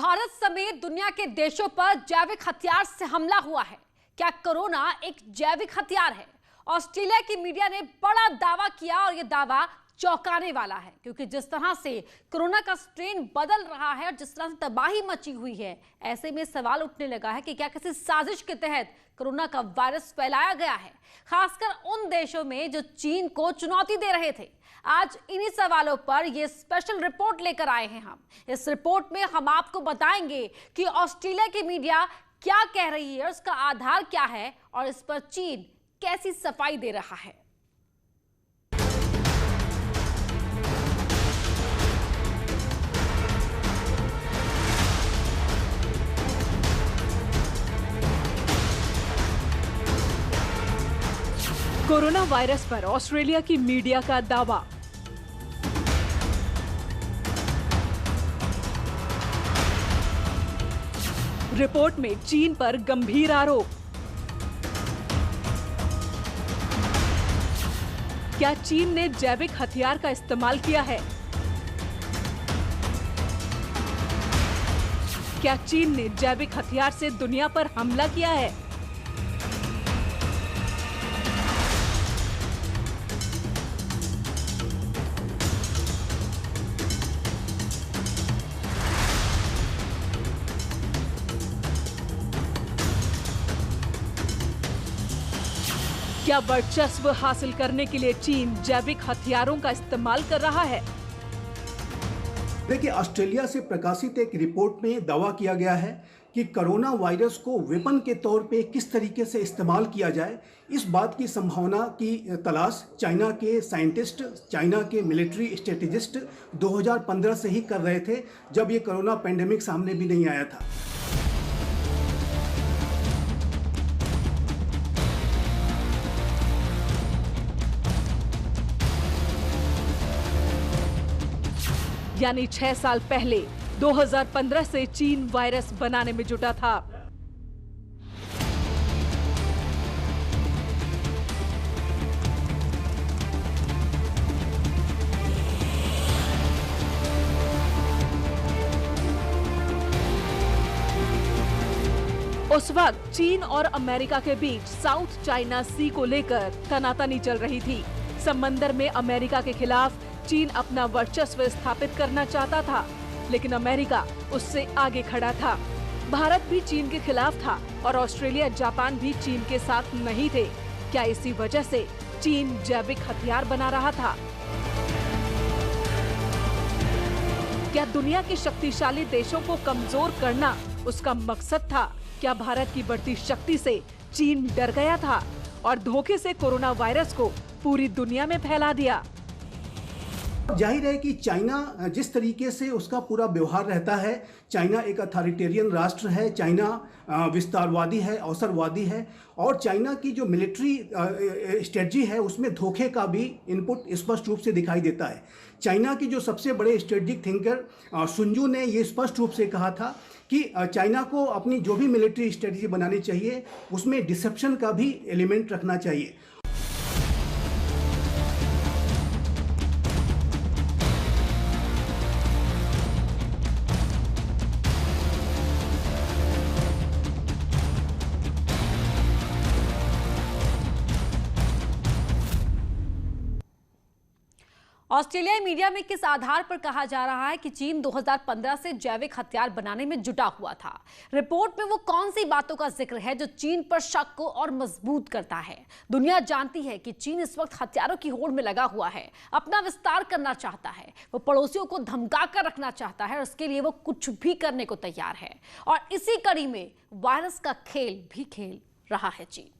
भारत समेत दुनिया के देशों पर जैविक हथियार से हमला हुआ है। क्या कोरोना एक जैविक हथियार है? ऑस्ट्रेलिया की मीडिया ने बड़ा दावा किया और यह दावा चौंकाने वाला है, क्योंकि जिस तरह से कोरोना का स्ट्रेन बदल रहा है और जिस तरह से तबाही मची हुई है, ऐसे में सवाल उठने लगा है कि क्या किसी साजिश के तहत कोरोना का वायरस फैलाया गया है, खासकर उन देशों में जो चीन को चुनौती दे रहे थे। आज इन्हीं सवालों पर यह स्पेशल रिपोर्ट लेकर आए हैं हम। इस रिपोर्ट में हम आपको बताएंगे कि ऑस्ट्रेलिया की मीडिया क्या कह रही है, उसका आधार क्या है और इस पर चीन कैसी सफाई दे रहा है। कोरोना वायरस पर ऑस्ट्रेलिया की मीडिया का दावा। रिपोर्ट में चीन पर गंभीर आरोप। क्या चीन ने जैविक हथियार का इस्तेमाल किया है? क्या चीन ने जैविक हथियार से दुनिया पर हमला किया है? क्या वर्चस्व हासिल करने के लिए चीन जैविक हथियारों का इस्तेमाल कर रहा है? देखिए, ऑस्ट्रेलिया से प्रकाशित एक रिपोर्ट में दावा किया गया है कि कोरोना वायरस को वेपन के तौर पे किस तरीके से इस्तेमाल किया जाए, इस बात की संभावना की तलाश चाइना के साइंटिस्ट, चाइना के मिलिट्री स्ट्रेटेजिस्ट 2015 से ही कर रहे थे, जब ये कोरोना पैंडेमिक सामने भी नहीं आया था। यानी 6 साल पहले 2015 से चीन वायरस बनाने में जुटा था। उस वक्त चीन और अमेरिका के बीच साउथ चाइना सी को लेकर तनातनी चल रही थी। समंदर में अमेरिका के खिलाफ चीन अपना वर्चस्व स्थापित करना चाहता था, लेकिन अमेरिका उससे आगे खड़ा था। भारत भी चीन के खिलाफ था और ऑस्ट्रेलिया, जापान भी चीन के साथ नहीं थे। क्या इसी वजह से चीन जैविक हथियार बना रहा था? क्या दुनिया के शक्तिशाली देशों को कमजोर करना उसका मकसद था? क्या भारत की बढ़ती शक्ति से चीन डर गया था और धोखे से कोरोना वायरस को पूरी दुनिया में फैला दिया? जाहिर है कि चाइना जिस तरीके से उसका पूरा व्यवहार रहता है, चाइना एक अथॉरिटेरियन राष्ट्र है, चाइना विस्तारवादी है, अवसरवादी है, और चाइना की जो मिलिट्री स्ट्रेटजी है उसमें धोखे का भी इनपुट स्पष्ट रूप से दिखाई देता है। चाइना की जो सबसे बड़े स्ट्रेटेजिक थिंकर सुंजू ने ये स्पष्ट रूप से कहा था कि चाइना को अपनी जो भी मिलिट्री स्ट्रेटजी बनानी चाहिए उसमें डिसेप्शन का भी एलिमेंट रखना चाहिए। ऑस्ट्रेलियाई मीडिया में किस आधार पर कहा जा रहा है कि चीन 2015 से जैविक हथियार बनाने में जुटा हुआ था? रिपोर्ट में वो कौन सी बातों का जिक्र है जो चीन पर शक को और मजबूत करता है? दुनिया जानती है कि चीन इस वक्त हथियारों की होड़ में लगा हुआ है, अपना विस्तार करना चाहता है, वो पड़ोसियों को धमका कर रखना चाहता है और उसके लिए वो कुछ भी करने को तैयार है। और इसी कड़ी में वायरस का खेल भी खेल रहा है चीन।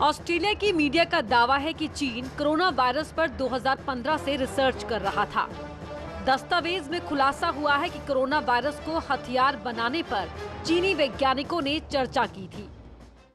ऑस्ट्रेलिया की मीडिया का दावा है कि चीन कोरोना वायरस पर 2015 से रिसर्च कर रहा था। दस्तावेज में खुलासा हुआ है कि कोरोना वायरस को हथियार बनाने पर चीनी वैज्ञानिकों ने चर्चा की थी।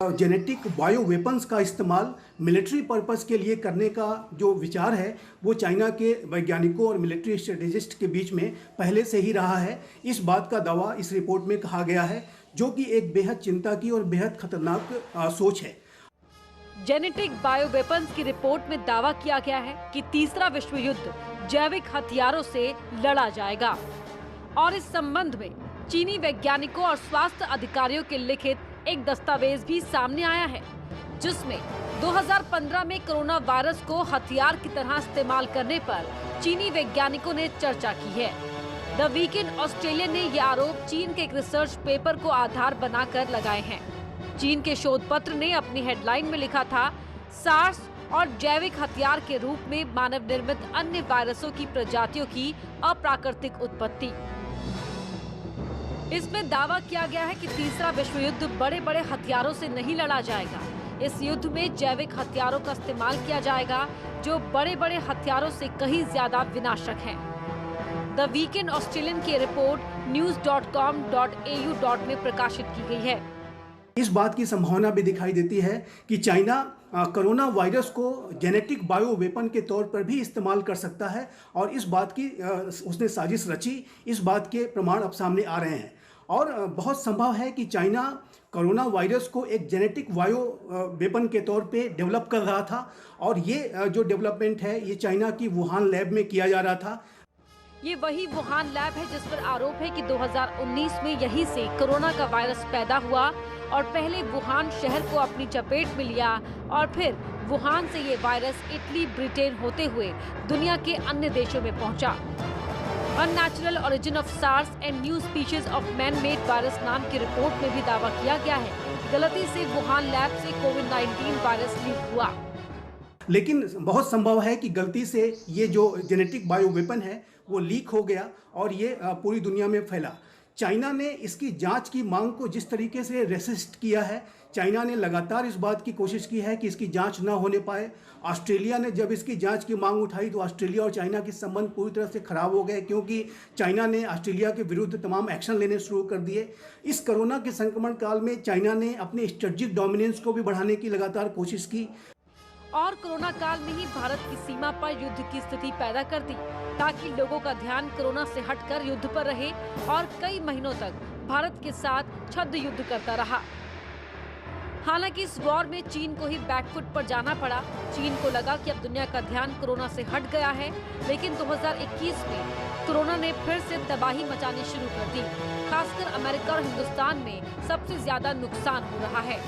जेनेटिक बायो वेपन्स का इस्तेमाल मिलिट्री पर्पस के लिए करने का जो विचार है वो चाइना के वैज्ञानिकों और मिलिट्री स्ट्रेटेजिस्ट के बीच में पहले से ही रहा है। इस बात का दावा इस रिपोर्ट में कहा गया है। जो कि एक बेहद चिंता की और बेहद खतरनाक सोच है। जेनेटिक बायो वेपन्स की रिपोर्ट में दावा किया गया है कि तीसरा विश्व युद्ध जैविक हथियारों से लड़ा जाएगा और इस संबंध में चीनी वैज्ञानिकों और स्वास्थ्य अधिकारियों के लिखित एक दस्तावेज भी सामने आया है, जिसमें 2015 में कोरोना वायरस को हथियार की तरह इस्तेमाल करने पर चीनी वैज्ञानिकों ने चर्चा की है। द वीकेंड ऑस्ट्रेलिया ने ये आरोप चीन के एक रिसर्च पेपर को आधार बनाकर लगाए हैं। चीन के शोध पत्र ने अपनी हेडलाइन में लिखा था, सार्स और जैविक हथियार के रूप में मानव निर्मित अन्य वायरसों की प्रजातियों की अप्राकृतिक उत्पत्ति। इसमें दावा किया गया है कि तीसरा विश्व युद्ध बड़े बड़े हथियारों से नहीं लड़ा जाएगा। इस युद्ध में जैविक हथियारों का इस्तेमाल किया जाएगा, जो बड़े बड़े हथियारों से कहीं ज्यादा विनाशक हैं। द वीकेंड ऑस्ट्रेलियन की रिपोर्ट news.com.au में प्रकाशित की गई है। इस बात की संभावना भी दिखाई देती है कि चाइना कोरोना वायरस को जेनेटिक बायो वेपन के तौर पर भी इस्तेमाल कर सकता है और इस बात की उसने साजिश रची। इस बात के प्रमाण अब सामने आ रहे हैं और बहुत संभव है कि चाइना कोरोना वायरस को एक जेनेटिक बायो वेपन के तौर पे डेवलप कर रहा था और ये जो डेवलपमेंट है ये चाइना की वुहान लैब में किया जा रहा था। ये वही वुहान लैब है जिस पर आरोप है कि 2019 में यहीं से कोरोना का वायरस पैदा हुआ और पहले वुहान शहर को अपनी चपेट में लिया और फिर वुहान से ये वायरस इटली, ब्रिटेन होते हुए दुनिया के अन्य देशों में पहुंचा। Unnatural origin of SARS and new species of man made virus नाम की रिपोर्ट में भी दावा किया गया है कि गलती से वुहान लैब से कोविड-19 वायरस लीक हुआ। लेकिन बहुत संभव है कि गलती से ये जो जेनेटिक बायो वेपन है वो लीक हो गया और ये पूरी दुनिया में फैला। चाइना ने इसकी जांच की मांग को जिस तरीके से रेसिस्ट किया है, चाइना ने लगातार इस बात की कोशिश की है कि इसकी जांच ना होने पाए। ऑस्ट्रेलिया ने जब इसकी जांच की मांग उठाई तो ऑस्ट्रेलिया और चाइना के संबंध पूरी तरह से खराब हो गए, क्योंकि चाइना ने ऑस्ट्रेलिया के विरुद्ध तमाम एक्शन लेने शुरू कर दिए। इस कोरोना के संक्रमण काल में चाइना ने अपने स्ट्रेटेजिक डोमिनेंस को भी बढ़ाने की लगातार कोशिश की और कोरोना काल में ही भारत की सीमा पर युद्ध की स्थिति पैदा कर दी, ताकि लोगों का ध्यान कोरोना से हटकर युद्ध पर रहे और कई महीनों तक भारत के साथ छद्म युद्ध करता रहा। हालांकि इस वॉर में चीन को ही बैकफुट पर जाना पड़ा। चीन को लगा कि अब दुनिया का ध्यान कोरोना से हट गया है, लेकिन 2021 में कोरोना ने फिर से तबाही मचानी शुरू कर दी। खासकर अमेरिका और हिंदुस्तान में सबसे ज्यादा नुकसान हो रहा है।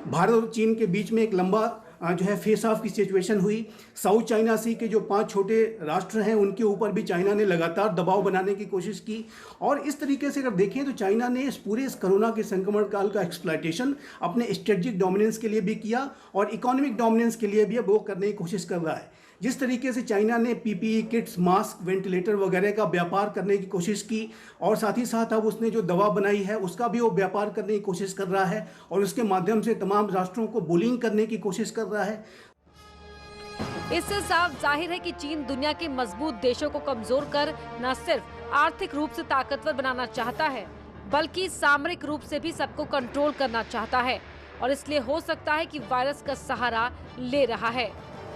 भारत और चीन के बीच में एक लंबा जो है फेस ऑफ की सिचुएशन हुई। साउथ चाइना सी के जो 5 छोटे राष्ट्र हैं उनके ऊपर भी चाइना ने लगातार दबाव बनाने की कोशिश की और इस तरीके से अगर देखें तो चाइना ने इस कोरोना के संक्रमण काल का एक्सप्लॉयटेशन अपने स्ट्रेटेजिक डोमिनेंस के लिए भी किया और इकोनॉमिक डोमिनेंस के लिए भी अब वो करने की कोशिश कर रहा है। जिस तरीके से चाइना ने पीपीई किट्स, मास्क, वेंटिलेटर वगैरह का व्यापार करने की कोशिश की और साथ ही साथ अब उसने जो दवा बनाई है उसका भी वो व्यापार करने की कोशिश कर रहा है और उसके माध्यम से तमाम राष्ट्रों को बुलिंग करने की कोशिश कर रहा है। इससे साफ जाहिर है कि चीन दुनिया के मजबूत देशों को कमजोर कर न सिर्फ आर्थिक रूप से ताकतवर बनाना चाहता है, बल्कि सामरिक रूप से भी सबको कंट्रोल करना चाहता है और इसलिए हो सकता है कि वायरस का सहारा ले रहा है।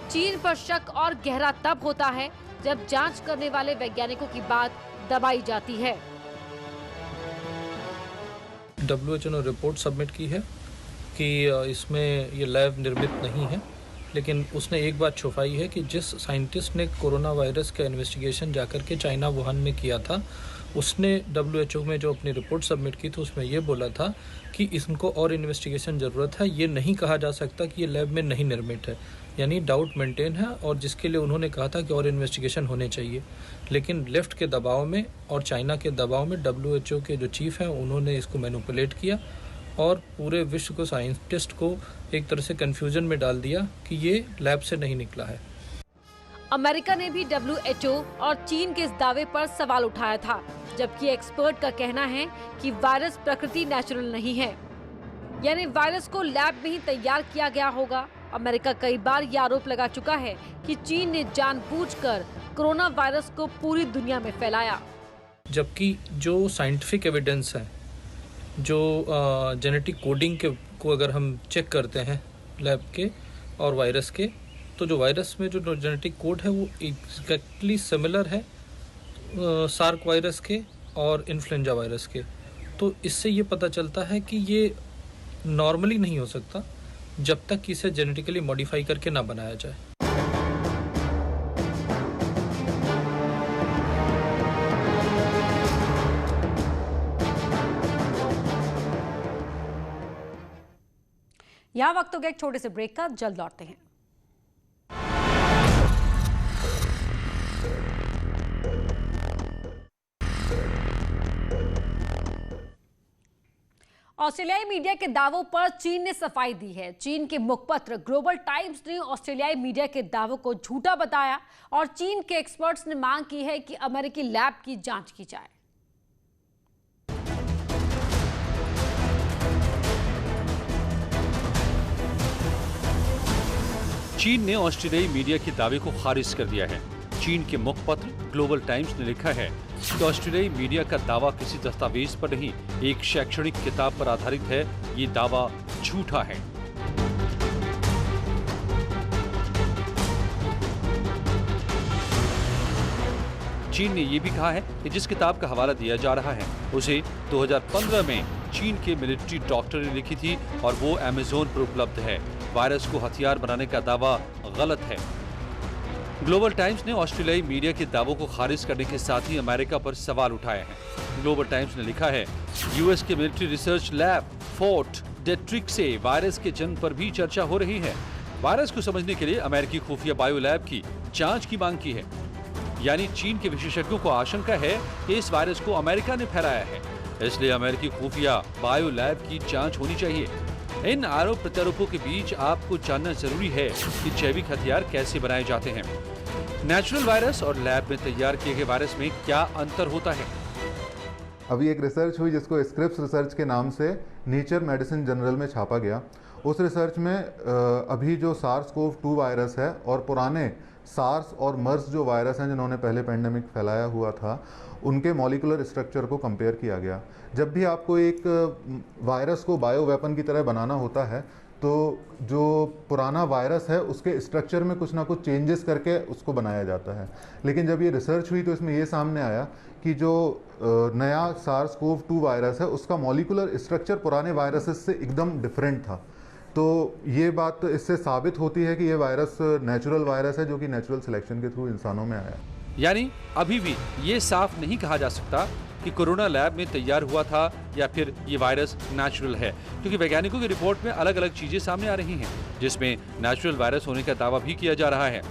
चीन पर शक और गहरा तब होता है जब जांच करने वाले वैज्ञानिकों की बात दबाई जाती है। WHO ने रिपोर्ट सबमिट की है कि इसमें ये लैब निर्मित नहीं है, लेकिन उसने एक बात छुपाई है कि जिस साइंटिस्ट ने कोरोना वायरस का इन्वेस्टिगेशन जाकर के चाइना वुहान में किया था, उसने WHO में जो अपनी रिपोर्ट सबमिट की थी उसमें ये बोला था कि इनको और इन्वेस्टिगेशन ज़रूरत है। ये नहीं कहा जा सकता कि ये लैब में नहीं निर्मित है, यानी डाउट मेंटेन है और जिसके लिए उन्होंने कहा था कि और इन्वेस्टिगेशन होने चाहिए। लेकिन लेफ्ट के दबाव में और चाइना के दबाव में WHO के जो चीफ हैं उन्होंने इसको मैनिपुलेट किया और पूरे विश्व को, साइंटिस्ट को एक तरह से कन्फ्यूजन में डाल दिया कि ये लैब से नहीं निकला है। अमेरिका ने भी WHO और चीन के इस दावे पर सवाल उठाया था, जबकि एक्सपर्ट का कहना है कि वायरस प्रकृति नेचुरल नहीं है, यानी वायरस को लैब में ही तैयार किया गया होगा। अमेरिका कई बार ये आरोप लगा चुका है कि चीन ने जानबूझकर कोरोना वायरस को पूरी दुनिया में फैलाया, जबकि जो साइंटिफिक एविडेंस है, जो जेनेटिक कोडिंग के को अगर हम चेक करते हैं लैब के और वायरस के, तो जो वायरस में जो जेनेटिक कोड है वो एग्जैक्टली सिमिलर है सार्क वायरस के और इन्फ्लुएंजा वायरस के। तो इससे ये पता चलता है कि ये नॉर्मली नहीं हो सकता जब तक इसे जेनेटिकली मॉडिफाई करके ना बनाया जाए। यहाँ वक्त हो गया एक छोटे से ब्रेक का, जल्द लौटते हैं। ऑस्ट्रेलियाई मीडिया के दावों पर चीन ने सफाई दी है। चीन के मुखपत्र ग्लोबल टाइम्स ने ऑस्ट्रेलियाई मीडिया के दावों को झूठा बताया और चीन के एक्सपर्ट्स ने मांग की है कि अमेरिकी लैब की जांच की जाए। चीन ने ऑस्ट्रेलियाई मीडिया के दावे को खारिज कर दिया है। चीन के मुखपत्र ग्लोबल टाइम्स ने लिखा है कि ऑस्ट्रेलियाई मीडिया का दावा किसी दस्तावेज पर नहीं, एक शैक्षणिक किताब पर आधारित है। ये दावा झूठा है। चीन ने यह भी कहा है कि जिस किताब का हवाला दिया जा रहा है उसे 2015 में चीन के मिलिट्री डॉक्टर ने लिखी थी और वो अमेज़न पर उपलब्ध है। वायरस को हथियार बनाने का दावा गलत है। ग्लोबल टाइम्स ने ऑस्ट्रेलियाई मीडिया के दावों को खारिज करने के साथ ही अमेरिका पर सवाल उठाए हैं। ग्लोबल टाइम्स ने लिखा है, यूएस के military research lab fort Detrick से वायरस के जन्म पर भी चर्चा हो रही है। वायरस को समझने के लिए अमेरिकी खुफिया बायो लैब की जांच की मांग की है। यानी चीन के विशेषज्ञों को आशंका है कि इस वायरस को अमेरिका ने फैलाया है, इसलिए अमेरिकी खुफिया बायो लैब की जांच होनी चाहिए। इन आरोप प्रत्यारोपों के बीच आपको जानना जरूरी है कि जैविक हथियार कैसे बनाए जाते हैं। नेचुरल वायरस और लैब में तैयार किए गए वायरस में क्या अंतर होता है? अभी एक रिसर्च हुई जिसको स्क्रिप्स रिसर्च के नाम से नेचर मेडिसिन जर्नल में छापा गया। उस रिसर्च में अभी जो SARS-CoV-2 वायरस है और पुराने सार्स और मर्स जो वायरस हैं जिन्होंने पहले पेंडेमिक फैलाया हुआ था, उनके मॉलिकुलर स्ट्रक्चर को कंपेयर किया गया। जब भी आपको एक वायरस को बायो वेपन की तरह बनाना होता है तो जो पुराना वायरस है उसके स्ट्रक्चर में कुछ ना कुछ चेंजेस करके उसको बनाया जाता है। लेकिन जब ये रिसर्च हुई तो इसमें ये सामने आया कि जो नया SARS-CoV-2 वायरस है उसका मॉलिकुलर स्ट्रक्चर पुराने वायरसेस से एकदम डिफरेंट था। तो ये बात इससे साबित होती है कि ये वायरस नेचुरल वायरस है जो कि नेचुरल सिलेक्शन के थ्रू इंसानों में आया। यानी अभी भी ये साफ नहीं कहा जा सकता कि कोरोना लैब में तैयार हुआ था या फिर ये वायरस नेचुरल है, क्योंकि वैज्ञानिकों की रिपोर्ट में अलग अलग चीजें सामने आ रही हैं, जिसमें नेचुरल वायरस होने का दावा भी किया जा रहा है।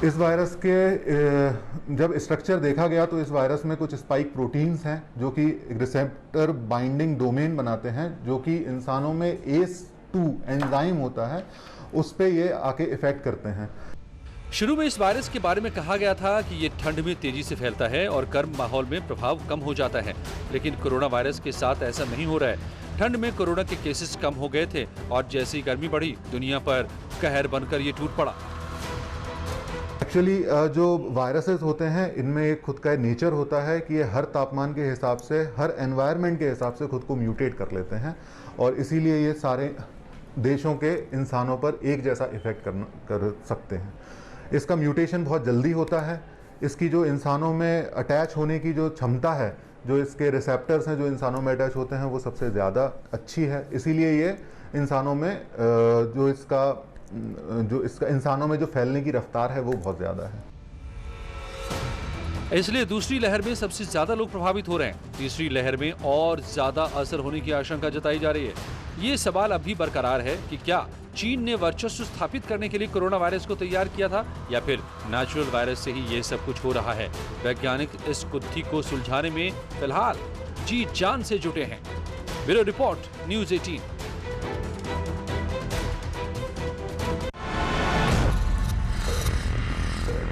इस वायरस के जब स्ट्रक्चर देखा गया तो इस वायरस में कुछ स्पाइक प्रोटीन्स हैं जो कि रिसेप्टर बाइंडिंग डोमेन बनाते हैं, जो कि इंसानों में ACE2 एंजाइम होता है, उस पे ये आके इफेक्ट करते हैं। शुरू में इस वायरस के बारे में कहा गया था कि ये ठंड में तेजी से फैलता है और गर्म माहौल में प्रभाव कम हो जाता है, लेकिन कोरोना वायरस के साथ ऐसा नहीं हो रहा है। ठंड में कोरोना के केसेस कम हो गए थे और जैसे ही गर्मी बढ़ी दुनिया पर कहर बनकर ये टूट पड़ा। एक्चुअली जो वायरसेस होते हैं इनमें एक खुद का नेचर होता है कि ये हर तापमान के हिसाब से, हर एनवायरनमेंट के हिसाब से खुद को म्यूटेट कर लेते हैं और इसीलिए ये सारे देशों के इंसानों पर एक जैसा इफेक्ट कर सकते हैं। इसका म्यूटेशन बहुत जल्दी होता है। इसकी जो इंसानों में अटैच होने की जो क्षमता है, जो इसके रिसेप्टर्स हैं जो इंसानों में अटैच होते हैं, वो सबसे ज़्यादा अच्छी है। इसीलिए ये इंसानों में जो इसका इंसानों में जो फैलने की रफ्तार है वो बहुत ज़्यादा है। इसलिए दूसरी लहर में सबसे ज्यादा लोग प्रभावित हो रहे हैं। तीसरी लहर में और ज्यादा असर होने की आशंका जताई जा रही है। ये सवाल अभी बरकरार है कि क्या चीन ने वर्चस्व स्थापित करने के लिए कोरोना वायरस को तैयार किया था या फिर नेचुरल वायरस से ही ये सब कुछ हो रहा है। वैज्ञानिक इस गुत्थी को सुलझाने में फिलहाल जी जान से जुटे हैं। Bureau report, news 18।